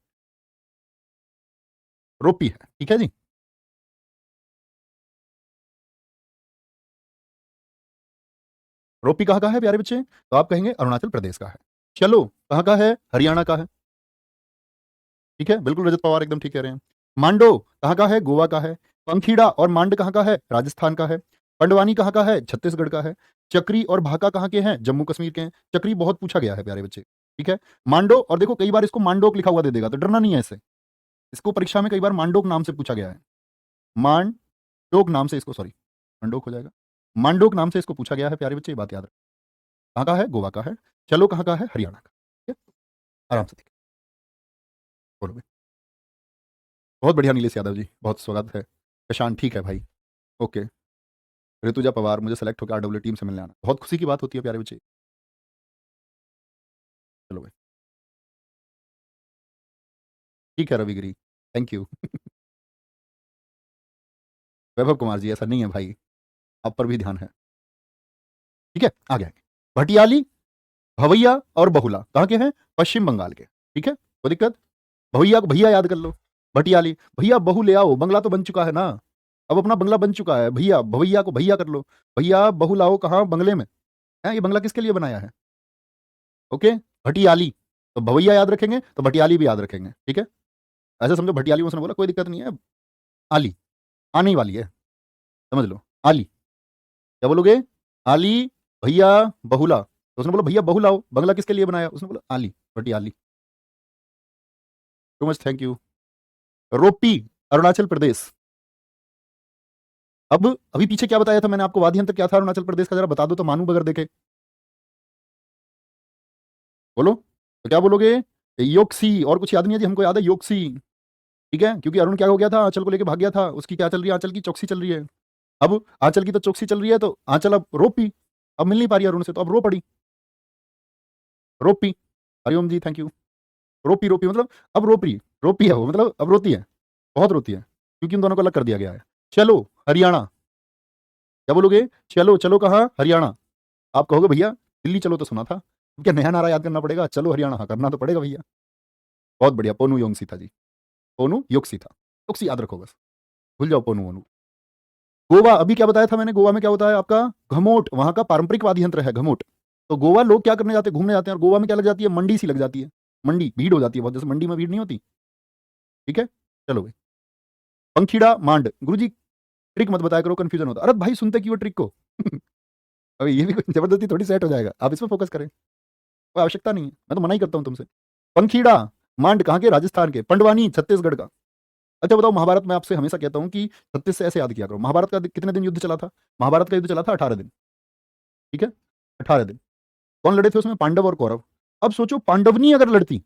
रोपी है, ठीक है जी? रोपी कहाँ का है प्यारे बच्चे? तो आप कहेंगे अरुणाचल प्रदेश का है। चलो, कहाँ का है? हरियाणा का है। ठीक है, बिल्कुल रजत पवार एकदम ठीक कह रहे हैं। मांडो कहाँ का है? गोवा का है। पंखीड़ा और मांड कहाँ का है? राजस्थान का है। पंडवानी कहाँ का है? छत्तीसगढ़ का है। चक्री और भाका कहाँ के हैं? जम्मू कश्मीर के हैं। चक्री बहुत पूछा गया है प्यारे बच्चे, ठीक है? मांडो, और देखो कई बार इसको मांडोक लिखा हुआ दे देगा, तो डरना नहीं है इससे। इसको परीक्षा में कई बार मांडोक नाम से पूछा गया है। मांडोक नाम से इसको, सॉरी मांडोक हो जाएगा। मांडोक नाम से इसको पूछा गया है प्यारे बच्चे, ये बात याद रखें। कहाँ का है? गोवा का है। चलो कहाँ का है? हरियाणा का। ठीक है? आराम से देखिए। बोलो भाई। बहुत बढ़िया नीलेश यादव जी, बहुत स्वागत है। प्रशांत ठीक है भाई, ओके। ऋतुजा पवार, मुझे सेलेक्ट होकर आरडब्ल्यू टीम से मिलने आना, बहुत खुशी की बात होती है प्यारे बच्चे। चलो भाई, ठीक है रविगिरी, थैंक यू। वैभव कुमार जी, ऐसा नहीं है भाई, आप पर भी ध्यान है। ठीक है, आगे आगे। भटियाली, भवैया और बहुला कहाँ के हैं? पश्चिम बंगाल के। ठीक है, कोई दिक्कत? भवैया को भैया याद कर लो। भटियाली, भैया बहू ले आओ, बंगला तो बन चुका है ना। अब अपना बंगला बन चुका है, भैया भवैया को भैया कर लो। भैया बहू लाओ कहाँ? बंगले में है। ये बंगला किसके लिए बनाया है? ओके, भटियाली। तो भवैया याद रखेंगे तो भटियाली भी याद रखेंगे, ठीक है? ऐसे समझो भटियाली, उसने बोला कोई दिक्कत नहीं है, आली आने ही वाली है, समझ लो आली। क्या बोलोगे? आली, भैया, बहुला। तो उसने बोला भैया बहू लाओ, बंगला किसके लिए बनाया? उसने बोला आली, Bhatiali. Too much, thank you. रोपी, अरुणाचल प्रदेश। अब अभी पीछे क्या बताया था मैंने आपको? वादी अंतर क्या था अरुणाचल प्रदेश का? जरा बता दो तो मानू बगैर देखे। बोलो, तो क्या बोलोगे? योक्सी। और कुछ याद नहीं है जी? हमको याद है योक्सी। ठीक है, क्योंकि अरुण क्या हो गया था? आंचल को लेके भाग गया था। उसकी क्या चल रही है? आंचल की चौकसी चल रही है। अब आंचल की तो चौकसी चल रही है, तो आंचल अब रोपी। अब मिल नहीं पा रही अरुण से, तो अब रो पड़ी। रोपी। हरिओम जी, थैंक यू। रोपी, रोपी मतलब अब रोपी। रोपी है वो, मतलब अब रोती है, बहुत रोती है, क्योंकि इन दोनों को अलग कर दिया गया है। चलो हरियाणा। क्या बोलोगे? चलो, चलो कहाँ? हरियाणा। आप कहोगे भैया दिल्ली चलो तो सुना था, क्या नया नारा याद करना पड़ेगा? चलो हरियाणा, हाँ करना तो पड़ेगा भैया। बहुत बढ़िया, पोनू योंगसी था जी। पोनू योक्सी था, योक्सी याद रखो बस, भूल जाओ पोनू वोनू। गोवा, अभी क्या बताया था मैंने? गोवा में क्या होता है आपका? घमोट, वहां का पारंपरिक वाद्य यंत्र है घमोट। तो गोवा लोग क्या करने जाते हैं? घूमने जाते हैं। और गोवा में क्या लग जाती है? मंडी सी लग जाती है। मंडी, भीड़ हो जाती है बहुत, जैसे मंडी में भीड़ नहीं होती। ठीक है, चलो भाई। पंखीड़ा, मांड, गुरुजी ट्रिक मत बताया करो, कंफ्यूजन होता। अरे भाई सुनते क्यों ट्रिक को? अभी ये भी कोई जबरदस्ती थोड़ी सेट हो जाएगा, आप इसमें फोकस करें, कोई आवश्यकता नहीं है, मैं तो मना ही करता हूं तुमसे। पंखीड़ा, मांड कहाँ के? राजस्थान के। पंडवानी, छत्तीसगढ़ का। अच्छा बताओ, महाभारत में आपसे हमेशा कहता हूं कि 36 से ऐसे याद किया करो। महाभारत का कितने दिन युद्ध चला था? महाभारत का युद्ध चला था 18 दिन। ठीक है, 18 दिन। कौन लड़े थे उसमें? पांडव और कौरव। अब सोचो पांडवनी अगर लड़ती,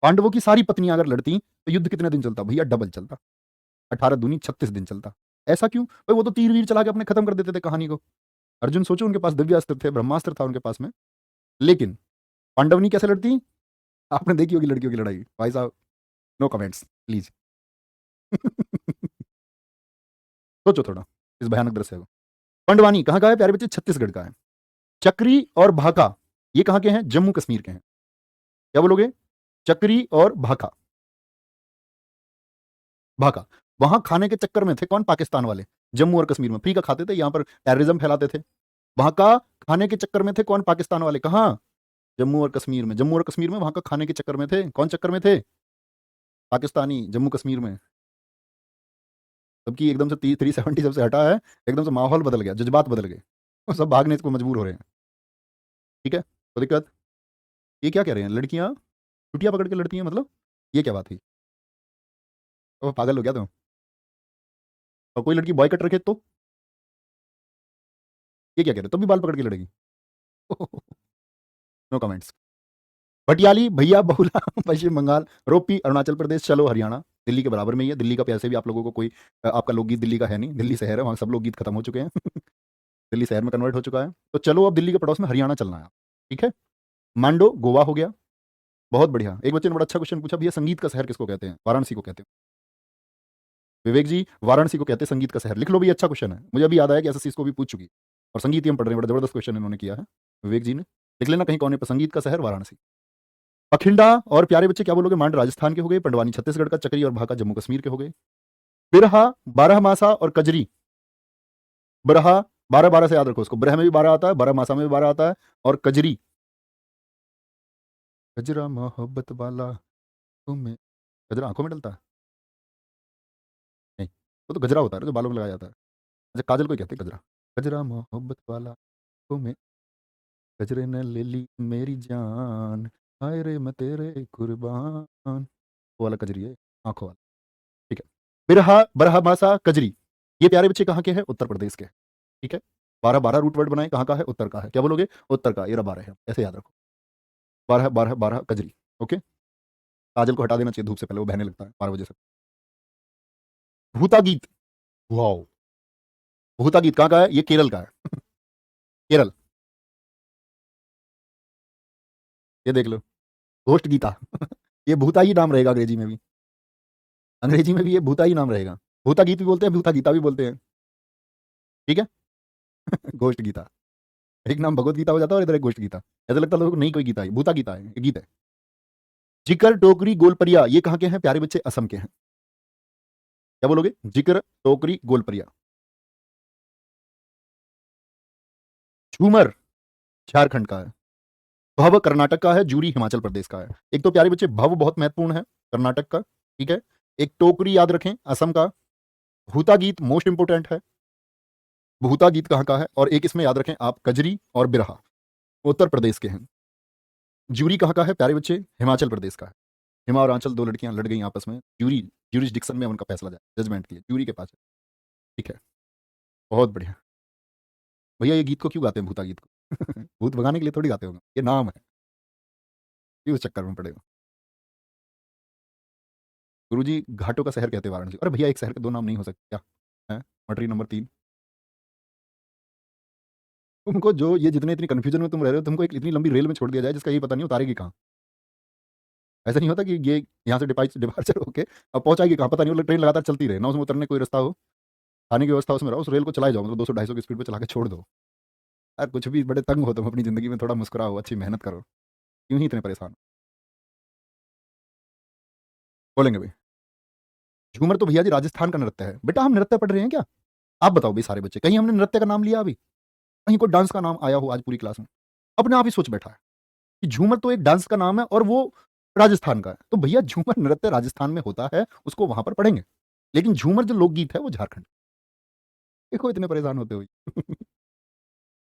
पांडवों की सारी पत्नियां अगर लड़ती, तो युद्ध कितने दिन चलता? भैया डबल चलता, 18 दूनी 36 दिन चलता। ऐसा क्यों भाई? वो तो तीर वीर चला के अपने खत्म कर देते थे कहानी को। अर्जुन सोचो, उनके पास दिव्यास्त्र थे, ब्रह्मास्त्र था उनके पास में, लेकिन पांडवनी कैसे लड़ती? आपने देखी होगी लड़कियों की लड़ाई भाई साहब, नो कमेंट्स प्लीज। सोचो थोड़ा इस भयानक दृश्य को। पंडवानी कहाँ का है प्यारे बच्चे? छत्तीसगढ़ का है। चक्री और भाका ये कहाँ के हैं? जम्मू कश्मीर के हैं। क्या बोलोगे? चक्री और भाका। भाका, वहां खाने के चक्कर में थे कौन? पाकिस्तान वाले। जम्मू और कश्मीर में फ्री का खाते थे, यहाँ पर टेररिज्म फैलाते थे। वहां का खाने के चक्कर में थे कौन? पाकिस्तान वाले। कहाँ? जम्मू और कश्मीर में। जम्मू और कश्मीर में वहां का खाने के चक्कर में थे। कौन चक्कर में थे? पाकिस्तानी, जम्मू कश्मीर में। जबकि एकदम से 370 जब से हटा है, एकदम से माहौल बदल गया, जज्बात बदल गए, और सब भागने को मजबूर हो रहे हैं। ठीक है, तो दिक्कत ये क्या कह रहे हैं, लड़कियां छुट्टियां पकड़ के लड़ती हैं, मतलब ये क्या बात हुई? तो पागल हो गया तुम? और कोई लड़की बॉय कट रखे तो ये क्या कह रहे हो, तुम भी बाल पकड़ के लड़ेगी? No comments. भटियाली भैया बहुला पश्चिम बंगाल, रोपी अरुणाचल प्रदेश, चलो हरियाणा। दिल्ली के बराबर में ही है। दिल्ली का पैसे भी आप लोगों को कोई आपका लोकगीत दिल्ली का है नहीं, दिल्ली शहर है, वहाँ सब लोकगीत खत्म हो चुके हैं। दिल्ली शहर में कन्वर्ट हो चुका है। तो चलो अब दिल्ली के पड़ोस में हरियाणा चलना है। ठीक है, मांडो गोवा हो गया। बहुत बढ़िया। एक बच्चे ने बड़ा अच्छा क्वेश्चन पूछा, भैया संगीत का शहर किसको कहते हैं? वाराणसी को कहते हैं। विवेक जी, वाराणसी को कहते हैं संगीत का शहर। लिख लो भैया, अच्छा क्वेश्चन है, मुझे अभी याद आया कि एसएससी इसको भी पूछ चुकी। और संगीत ही हम पढ़ रहे हैं, बड़ा जबरदस्त क्वेश्चन इन्होंने किया है विवेक जी ने। लिख लेना कहीं कोने पर, संगीत का शहर वाराणसी। अखिंडा और प्यारे बच्चे क्या बोलोगे? मांड राजस्थान के हो गए, पंडवानी छत्तीसगढ़ का, चकरी और भाका जम्मू कश्मीर के हो गए। बिरहा, बारहमासा और कजरी। बिरहा 12 12 से याद रखो उसको, बिरहा में भी 12 आता है, बारहमासा में भी 12 आता है, और कजरी, गजरा मोहब्बत वाला तुम्हें, गजरा आंखों में डलता है? नहीं, वो तो गजरा होता है जो बालों में लगाया जाता है। अच्छा, काजल को ही कहते हैं गजरा। गजरा मोहब्बत वाला तुम्हें, गजरे ने ले ली मेरी जान, हाय रे मैं तेरे कुर्बान। वो वाला कजरी है, आंखों वाला। ठीक है, बिरहा बरहमासा कजरी, ये प्यारे बच्चे कहाँ के हैं? उत्तर प्रदेश के। ठीक है, 12 12 रूट वर्ड बनाए, कहाँ का है? उत्तर का है। क्या बोलोगे? उत्तर का। ये रहा 12 है, ऐसे याद रखो। 12 12 12 कजरी। ओके, काजल को हटा देना चाहिए धूप से पहले, वो बहने लगता है 12 बजे से। भूता गीत, वाओ, भूता गीत कहाँ का है? ये केरल का है। केरल, ये देख लो, घोष्ट गीता। ये भूता ही नाम रहेगा अंग्रेजी में भी। अंग्रेजी में भी ये भूता ही नाम रहेगा। भूता गीत भी बोलते हैं, भूता गीता भी बोलते हैं। ठीक है। घोष्ट गीता, एक नाम भगवत गीता हो जाता है और इधर एक घोष्ट गीता। ऐसा लगता है लोगों को नहीं कोई गीता है, भूता गीता है, ये गीत है। जिकर टोकरी गोलपरिया, ये कहाँ के हैं प्यारे बच्चे? असम के हैं। क्या बोलोगे? जिकर टोकरी गोलपरिया। झूमर झारखंड का है, भव कर्नाटक का है, जूरी हिमाचल प्रदेश का है। एक तो प्यारे बच्चे भव बहुत महत्वपूर्ण है, कर्नाटक का। ठीक है, एक टोकरी याद रखें, असम का। भूता गीत मोस्ट इंपोर्टेंट है, भूता गीत कहाँ का है। और एक इसमें याद रखें आप, कजरी और बिरहा, उत्तर प्रदेश के हैं। जूरी कहाँ का है प्यारे बच्चे? हिमाचल प्रदेश का है। हिमा और आंचल, दो लड़कियां लड़ गई आपस में, जूरी ज्यूरिसडिक्शन में उनका फैसला जाए, जजमेंट के लिए जूरी के पास है। ठीक है, बहुत बढ़िया। भैया ये गीत को क्यों गाते हैं, भूता गीत को? भूत भगाने के लिए थोड़ी गाते होंगे, ये नाम है, क्यों उस चक्कर में पड़ेगा? गुरुजी, घाटों का शहर कहते हैं वाराणसी। अरे भैया, एक शहर के दो नाम नहीं हो सकते क्या है? मटरी नंबर 3। तुमको जो ये जितने इतनी कंफ्यूजन में तुम रह रहे हो, तुमको एक इतनी लंबी रेल में छोड़ दिया जाए जिसका ये पता नहीं उतारेगी कहाँ। ऐसा नहीं होता कि ये यहाँ से डिपार्चर होके अब पहुंचाएगी कहाँ पता नहीं, वो ट्रेन लगातार चलती रहे ना, उसमें उतरने कोई रास्ता हो, खाने की व्यवस्था उसमें रहो, उस रेल को चलाए जाओ, मतलब 200 250 की स्पीड पे चला के छोड़ दो। यार कुछ भी बड़े तंग हो तुम अपनी जिंदगी में, थोड़ा मुस्कुराओ, अच्छी मेहनत करो, क्यों ही इतने परेशान हो? बोलेंगे भाई, झूमर तो भैया जी राजस्थान का नृत्य है। बेटा हम नृत्य पढ़ रहे हैं क्या? आप बताओ भाई सारे बच्चे, कहीं हमने नृत्य का नाम लिया अभी? कहीं कोई डांस का नाम आया हो आज पूरी क्लास में? अपने आप ही सोच बैठा है कि झूमर तो एक डांस का नाम है और वो राजस्थान का है। तो भैया झूमर नृत्य राजस्थान में होता है, उसको वहां पर पढ़ेंगे, लेकिन झूमर जो लोकगीत है वो झारखंड। देखो इतने परेशान होते हुए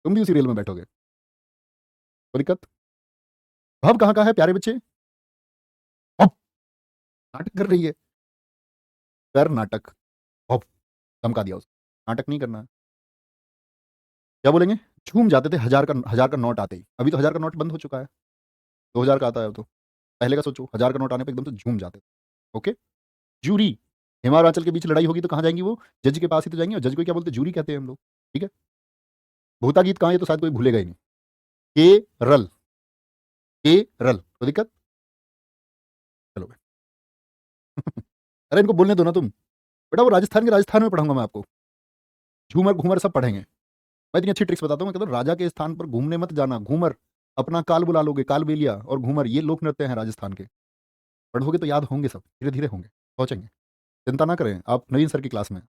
तुम भी उसी रेल में बैठोगे, कोई दिक्कत? भव कहाँ का है प्यारे बच्चे? भव, नाटक कर रही है, कर्नाटक। भव, धमका दिया उसको, नाटक नहीं करना है। क्या बोलेंगे? झूम जाते थे, हजार का नोट आते ही। अभी तो हजार का नोट बंद हो चुका है, 2000 का आता है। तो पहले का सोचो, हजार का नोट आने पे एकदम से झूम जाते थे। ओके, जूरी, हिमाचल के बीच लड़ाई होगी तो कहाँ जाएंगी वो? जज के पास ही तो जाएंगे, और जज को क्या बोलते हैं? जूरी कहते हैं हम लोग। ठीक है, भूता गीत कहाँ है तो शायद कोई भूलेगा ही नहीं। केरल, केरल, कोई दिक्कत? चलो भाई। अरे इनको बोलने दो ना तुम, बेटा वो राजस्थान के, राजस्थान में पढ़ाऊंगा मैं आपको, झूमर घूमर सब पढ़ेंगे। मैं इतनी अच्छी ट्रिक्स बताता हूँ, मैं कहता हूँ राजा के स्थान पर घूमने मत जाना, घूमर अपना काल बुला लोगे, काल बेलिया और घूमर, ये लोक नृत्य हैं राजस्थान के। पढ़ोगे तो याद होंगे, सब धीरे धीरे होंगे, पहुंचेंगे। चिंता ना करें आप, नवीन सर की क्लास में।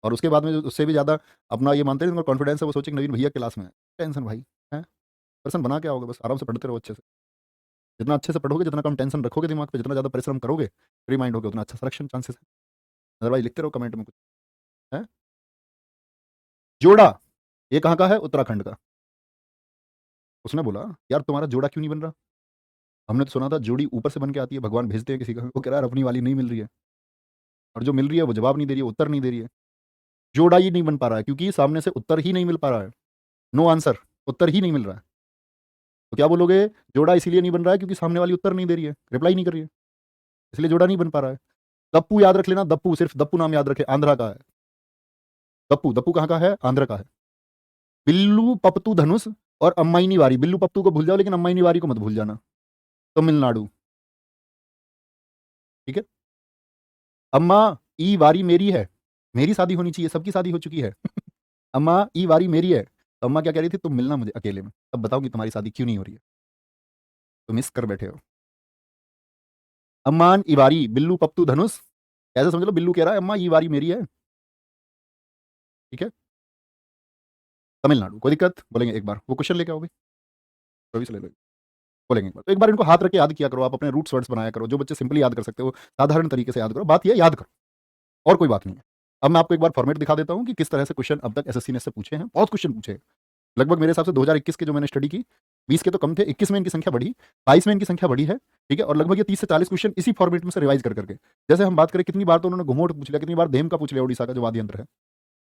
और उसके बाद में उससे भी ज़्यादा अपना ये मानते हैं, उनका कॉन्फिडेंस है, वो सोचे कि नवीन भैया क्लास में है, टेंशन भाई है। पर्सन बना क्या होगा, बस आराम से पढ़ते रहो अच्छे से। जितना अच्छे से पढ़ोगे, जितना कम टेंशन रखोगे दिमाग पे, जितना ज़्यादा परिश्रम करोगे, फ्री माइंड होगे, उतना अच्छा सिलेक्शन चांसेस है। अदरवाइज लिखते रहो कमेंट में कुछ है। जोड़ा, ये कहाँ का है? उत्तराखंड का। उसने बोला यार तुम्हारा जोड़ा क्यों नहीं बन रहा? हमने तो सुना था जोड़ी ऊपर से बन के आती है, भगवान भेजते हैं किसी का। वो कह रहा है अपनी वाली नहीं मिल रही है, और जो मिल रही है वो जवाब नहीं दे रही है, उत्तर नहीं दे रही है। जोड़ा ही नहीं बन पा रहा है क्योंकि सामने से उत्तर ही नहीं मिल पा रहा है। नो आंसर, उत्तर ही नहीं मिल रहा है। तो क्या बोलोगे? जोड़ा इसीलिए नहीं बन रहा है क्योंकि सामने वाली उत्तर नहीं दे रही है, रिप्लाई नहीं कर रही है, इसलिए जोड़ा नहीं बन पा रहा है। दप्पू याद रख लेना, दप्पू, सिर्फ दप्पू नाम याद रखे, आंध्रा का है। दप्पू, दप्पू कहाँ का है? आंध्र का है। बिल्लू पपतू धनुष और अम्माइनी वारी, बिल्लू पप्पू को भूल जाओ लेकिन अम्माइनी वारी को मत भूल जाना, तमिलनाडु। ठीक है। अम्मा ई वारी मेरी है, मेरी शादी होनी चाहिए, सबकी शादी हो चुकी है। अम्मा ई वारी मेरी है, तो अम्मा क्या कह रही थी? तुम मिलना मुझे अकेले में, तब बताऊंगी तुम्हारी शादी क्यों नहीं हो रही है, तो मिस कर बैठे हो। अम्मान इवारी, बिल्लू पप्तू धनुष, ऐसे समझ लो बिल्लू कह रहा है अम्मा ई वारी मेरी है। ठीक है। तमिलनाडु, कोई दिक्कत? बोलेंगे एक बार, वो क्वेश्चन लेके आओगे, रवि से ले लो, बोलेंगे एक बार। तो एक बार इनको हाथ रख के याद किया करो, आप अपने रूट्स वर्ड्स बनाया करो, जो बच्चे सिंपली याद कर सकते हो साधारण तरीके से याद करो, बात यह याद करो, और कोई बात नहीं है। अब मैं आपको एक बार फॉर्मेट दिखा देता हूं कि किस तरह से क्वेश्चन अब तक एसएससी ने से पूछे हैं। बहुत क्वेश्चन पूछे हैं, लगभग मेरे हिसाब से 2021 के जो मैंने स्टडी की, 20 के तो कम थे, 21 में इनकी संख्या बढ़ी, 22 में इनकी संख्या बढ़ी है। ठीक है। और लगभग ये 30 से 40 क्वेश्चन इसी फॉर्मेट में से रिवाइज कर करके, जैसे हम बात करें कितनी बार तो उन्होंने घुमोट पूछ लिया, कितनी बार धेम का पूछ लिया, उड़ीसा का जो वाद्य यंत्र है।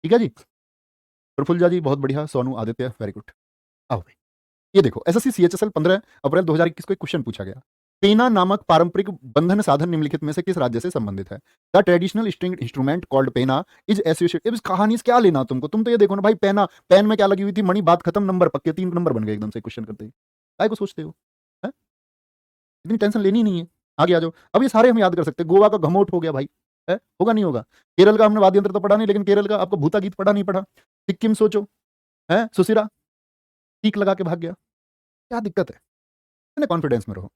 ठीक है जी। प्रफुल्ल जी बहुत बढ़िया, सोनू आदित्य वेरी गुड। आओ भाई, ये देखो एसएससी सीएचएसएल 15 अप्रैल 2021 को एक क्वेश्चन पूछा गया। पेना नामक पारंपरिक बंधन साधन निम्नलिखित में से किस राज्य से संबंधित है? The traditional string instrument called पेना इज एसोसिएटेड। इस कहानी से क्या लेना तुमको? तुम तो ये देखो ना भाई, पेना, पेन में क्या लगी हुई थी? मणि, बात खत्म, नंबर पक्के, 3 नंबर बन गए एकदम से क्वेश्चन करते ही। काय को सोचते हो? है? इतनी टेंशन लेनी नहीं है, आगे आ जाओ। अब ये सारे हम याद कर सकते हैं। गोवा का घमोट हो गया भाई, है? होगा नहीं होगा? केरल का हमने वाद्य यंत्र तो पढ़ा नहीं, लेकिन केरल का आपको भूता गीत पढ़ा नहीं पढ़ा? सिक्किम सोचो, है? सुशिरा टीक लगा के भाग गया, क्या दिक्कत है? इतने कॉन्फिडेंस में रहो।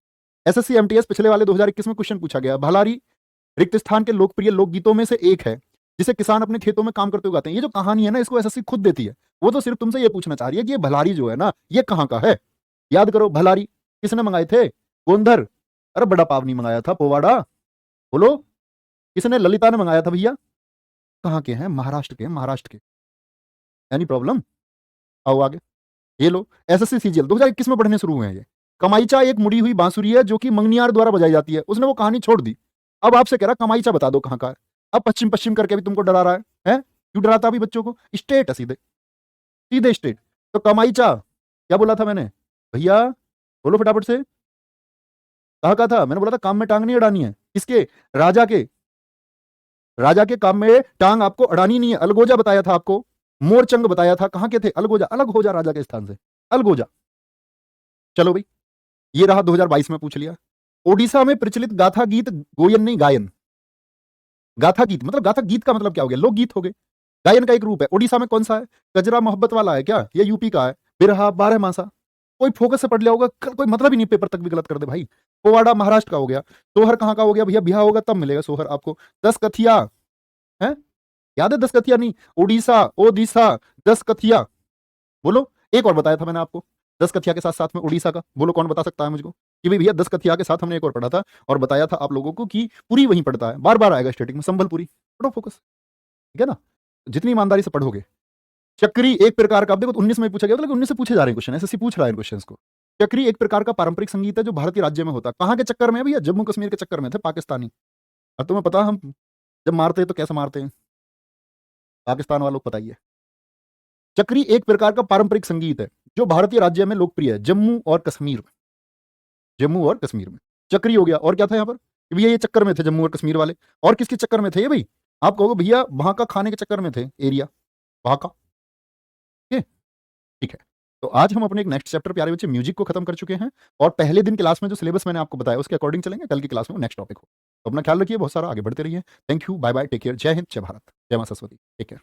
एसएससी एमटीएस पिछले वाले 2021 में क्वेश्चन पूछा गया, भलारी रिक्त स्थान के लोकप्रिय लोकगीतों में से एक है जिसे किसान अपने खेतों में काम करते हुए गाते हैं। ये जो कहानी है ना, इसको एसएससी खुद देती है। वो तो सिर्फ तुमसे ये पूछना चाह रही है कि ये भलारी जो है ना, ये कहां का है? याद करो, भलारी किसने मंगाए थे? गोंधर। अरे बड़ा पावनी मंगाया था, पोवाड़ा। बोलो, किसने? ललिता ने मंगाया था भैया। कहां के हैं? महाराष्ट्र के, महाराष्ट्र के। Any problem? आओ आगे। ये लो, एसएससी सीजीएल 2021 में पढ़ने शुरू हुए हैं ये। कमाईचा एक मुड़ी हुई बांसुरी है जो कि मंगनियार द्वारा बजाई जाती है। उसने वो कहानी छोड़ दी, अब आपसे कह रहा कमाईचा बता दो कहां का है। अब पश्चिम पश्चिम करके भी तुमको डरा रहा है? क्यों डराता अभी बच्चों को? स्टेट है, सीधे सीधे स्टेट। तो कमाईचा क्या बोला था मैंने भैया? बोलो फटाफट से, कहा का था? मैंने बोला था काम में टांग नहीं अड़ानी है। किसके? राजा के। राजा के काम में टांग आपको अड़ानी नहीं है। अलगोजा बताया था आपको, मोरचंग बताया था, कहां के थे? अलगोजा। अलग हो जा राजा के स्थान से, अलगोजा। चलो भाई, ये रहा 2022 में पूछ लिया। ओडिशा में प्रचलित गाथा गीत, गोयन नहीं गायन, गाथा गीत मतलब, गाथा गीत का मतलब क्या हो गया? लोकगीत हो गए। गायन का एक रूप है। ओडिशा में कौन सा है? कजरा मोहब्बत वाला है क्या? ये यूपी का है। बिरहा, 12 मासा। कोई फोकस से पढ़ लिया होगा, कोई मतलब ही नहीं, पेपर तक भी गलत कर दे भाई। पोवाड़ा महाराष्ट्र का हो गया। सोहर कहां का हो गया भैया? बिहार होगा तब मिलेगा सोहर आपको। 10 कथिया है, याद है? 10 कथिया नहीं, ओडिशा, ओडिशा, 10 कथिया। बोलो, एक और बताया था मैंने आपको 10 कथिया के साथ साथ में उड़ीसा का। बोलो कौन बता सकता है मुझको कि भाई भैया 10 कथिया के साथ हमने एक और पढ़ा था, और बताया था आप लोगों को कि पूरी वहीं पढ़ता है, बार बार आएगा स्टेटिक में, संबलपुरी। पढ़ो फोकस, ठीक है ना? जितनी ईमानदारी से पढ़ोगे। चक्री एक प्रकार का, अब देखो 19 में पूछा गया था, लेकिन 19 से पूछे जा रहे हैं क्वेश्चन, एसएससी पूछ रहा है क्वेश्चन को। चक्री एक प्रकार का पारंपरिक संगीत है जो भारतीय राज्य में होता है। कहां के चक्कर में है भैया? जम्मू कश्मीर के चक्कर में थे पाकिस्तानी। अब तुम्हें पता हम जब मारते हैं तो कैसे मारते हैं? पाकिस्तान वालों को पता ही है। चक्री एक प्रकार का पारंपरिक संगीत है जो भारतीय राज्य में लोकप्रिय है, जम्मू और कश्मीर में। जम्मू और कश्मीर में चक्री हो गया। और क्या था यहाँ पर? कि भैया ये चक्कर में थे जम्मू और कश्मीर वाले। और किसके चक्कर में थे ये भाई? आप कहोगे भैया वहां का खाने के चक्कर में थे, एरिया वहां का। ठीक ठीक है। तो आज हम अपने एक नेक्स्ट चैप्टर प्यारे बच्चे म्यूजिक को खत्म कर चुके हैं, और पहले दिन क्लास में जो सिलेबस मैंने आपको बताया उसके अकॉर्डिंग चलेंगे। कल की क्लास में नेक्स्ट टॉपिक हो, तो अपना ख्याल रखिए, बहुत सारा आगे बढ़ते रहिए। Thank you, bye bye, take care, जय हिंद, जय भारत, जय मां सरस्वती, टेक केयर।